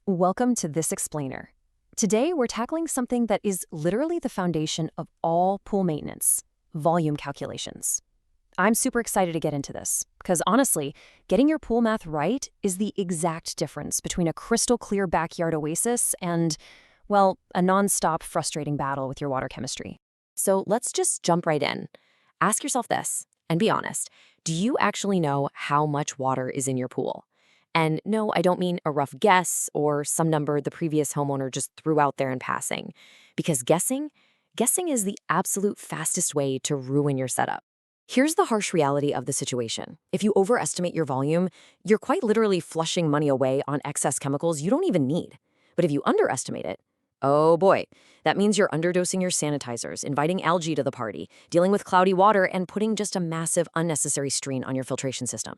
Welcome to This Explainer. Today, we're tackling something that is literally the foundation of all pool maintenance: volume calculations. I'm super excited to get into this, because honestly, getting your pool math right is the exact difference between a crystal clear backyard oasis and, well, a non-stop frustrating battle with your water chemistry. So let's just jump right in. Ask yourself this, and be honest. Do you actually know how much water is in your pool? And no, I don't mean a rough guess or some number the previous homeowner just threw out there in passing. Because guessing is the absolute fastest way to ruin your setup. Here's the harsh reality of the situation. If you overestimate your volume, you're quite literally flushing money away on excess chemicals you don't even need. But if you underestimate it, oh boy, that means you're underdosing your sanitizers, inviting algae to the party, dealing with cloudy water, and putting just a massive unnecessary strain on your filtration system.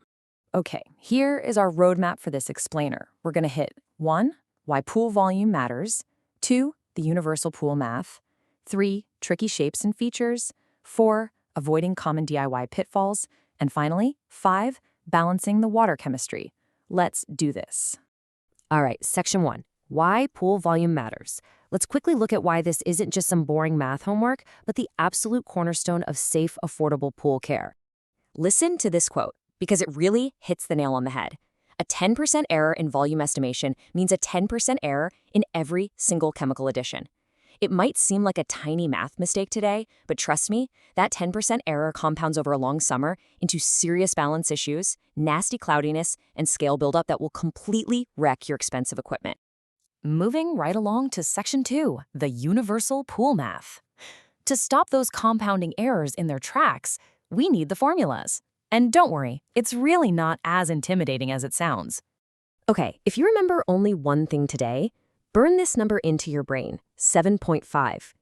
Okay, here is our roadmap for this explainer. We're going to hit 1, why pool volume matters; 2, the universal pool math; 3, tricky shapes and features; 4, avoiding common DIY pitfalls; and finally, 5, balancing the water chemistry. Let's do this. All right, section 1, why pool volume matters. Let's quickly look at why this isn't just some boring math homework, but the absolute cornerstone of safe, affordable pool care. Listen to this quote, because it really hits the nail on the head. A 10% error in volume estimation means a 10% error in every single chemical addition. It might seem like a tiny math mistake today, but trust me, that 10% error compounds over a long summer into serious balance issues, nasty cloudiness, and scale buildup that will completely wreck your expensive equipment. Moving right along to section 2, the universal pool math. To stop those compounding errors in their tracks, we need the formulas. And don't worry, it's really not as intimidating as it sounds. Okay, if you remember only one thing today, burn this number into your brain: 7.5.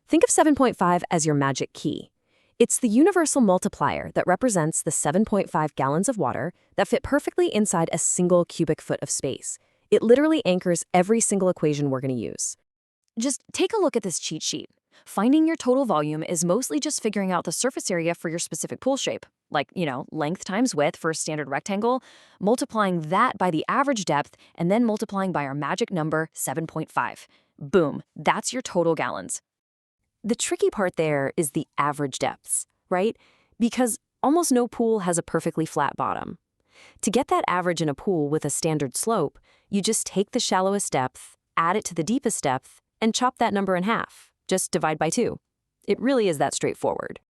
Think of 7.5 as your magic key. It's the universal multiplier that represents the 7.5 gallons of water that fit perfectly inside a single cubic foot of space. It literally anchors every single equation we're going to use. Just take a look at this cheat sheet. Finding your total volume is mostly just figuring out the surface area for your specific pool shape, like, length times width for a standard rectangle, multiplying that by the average depth, and then multiplying by our magic number, 7.5. Boom, that's your total gallons. The tricky part there is the average depths, right? Because almost no pool has a perfectly flat bottom. To get that average in a pool with a standard slope, you just take the shallowest depth, add it to the deepest depth, and chop that number in half. Just divide by 2. It really is that straightforward.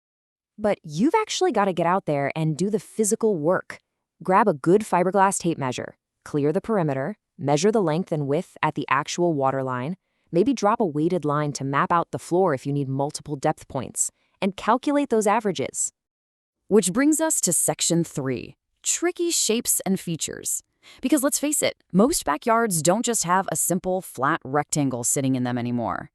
But you've actually got to get out there and do the physical work. Grab a good fiberglass tape measure, clear the perimeter, measure the length and width at the actual water line, maybe drop a weighted line to map out the floor if you need multiple depth points, and calculate those averages. Which brings us to section 3, tricky shapes and features. Because let's face it, most backyards don't just have a simple, flat rectangle sitting in them anymore.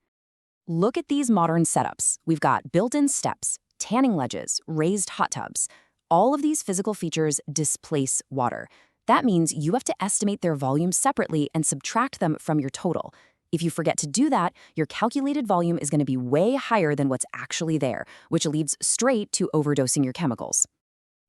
Look at these modern setups. We've got built-in steps, tanning ledges, raised hot tubs. All of these physical features displace water. That means you have to estimate their volume separately and subtract them from your total. If you forget to do that, your calculated volume is going to be way higher than what's actually there, which leads straight to overdosing your chemicals.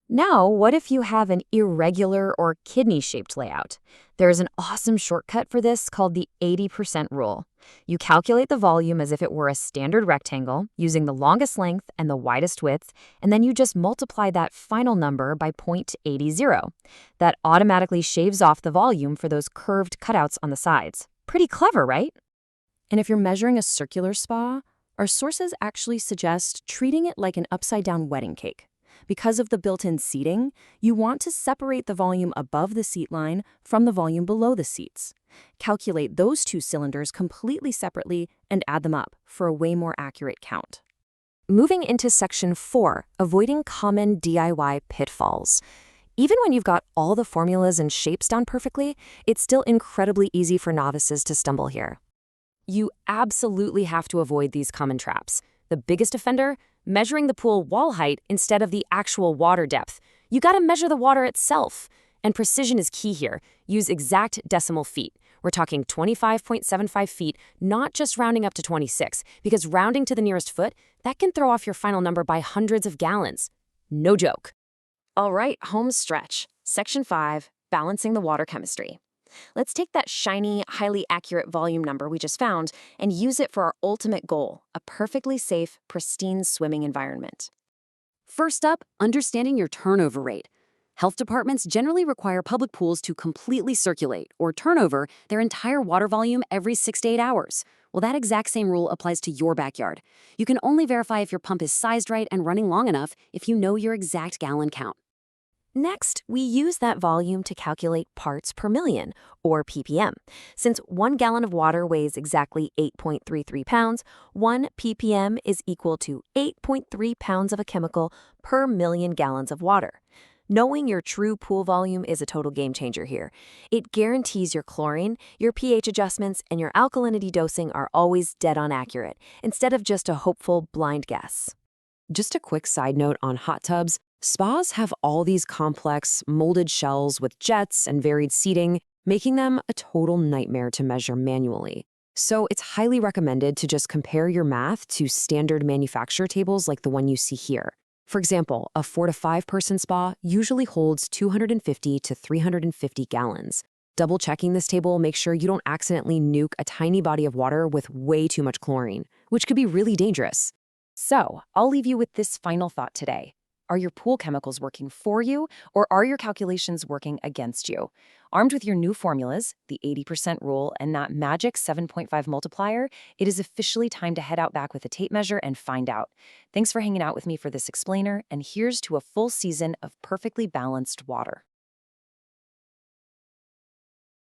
Now, what if you have an irregular or kidney-shaped layout? There's an awesome shortcut for this called the 80% rule. You calculate the volume as if it were a standard rectangle, using the longest length and the widest width, and then you just multiply that final number by 0.80. That automatically shaves off the volume for those curved cutouts on the sides. Pretty clever, right? And if you're measuring a circular spa, our sources actually suggest treating it like an upside-down wedding cake. Because of the built-in seating, you want to separate the volume above the seat line from the volume below the seats. Calculate those two cylinders completely separately and add them up for a way more accurate count. Moving into section 4, avoiding common DIY pitfalls. Even when you've got all the formulas and shapes down perfectly, it's still incredibly easy for novices to stumble here. You absolutely have to avoid these common traps. The biggest offender? Measuring the pool wall height instead of the actual water depth. You gotta measure the water itself. And precision is key here. Use exact decimal feet. We're talking 25.75 feet, not just rounding up to 26, because rounding to the nearest foot, that can throw off your final number by hundreds of gallons. No joke. All right, home stretch. Section 5, balancing the water chemistry. Let's take that shiny, highly accurate volume number we just found and use it for our ultimate goal, a perfectly safe, pristine swimming environment. First up, understanding your turnover rate. Health departments generally require public pools to completely circulate or turn over their entire water volume every 6 to 8 hours. Well, that exact same rule applies to your backyard. You can only verify if your pump is sized right and running long enough if you know your exact gallon count. Next, we use that volume to calculate parts per million, or ppm. Since 1 gallon of water weighs exactly 8.33 pounds, 1 ppm is equal to 8.3 pounds of a chemical per million gallons of water. Knowing your true pool volume is a total game changer here. It guarantees your chlorine, your pH adjustments, and your alkalinity dosing are always dead on accurate, instead of just a hopeful blind guess. Just a quick side note on hot tubs. Spas have all these complex, molded shells with jets and varied seating, making them a total nightmare to measure manually. So it's highly recommended to just compare your math to standard manufacturer tables like the one you see here. For example, a 4 to 5 person spa usually holds 250 to 350 gallons. Double checking this table makes sure you don't accidentally nuke a tiny body of water with way too much chlorine, which could be really dangerous. So, I'll leave you with this final thought today. Are your pool chemicals working for you, or are your calculations working against you? Armed with your new formulas, the 80% rule, and that magic 7.5 multiplier, it is officially time to head out back with a tape measure and find out. Thanks for hanging out with me for this explainer, and here's to a full season of perfectly balanced water.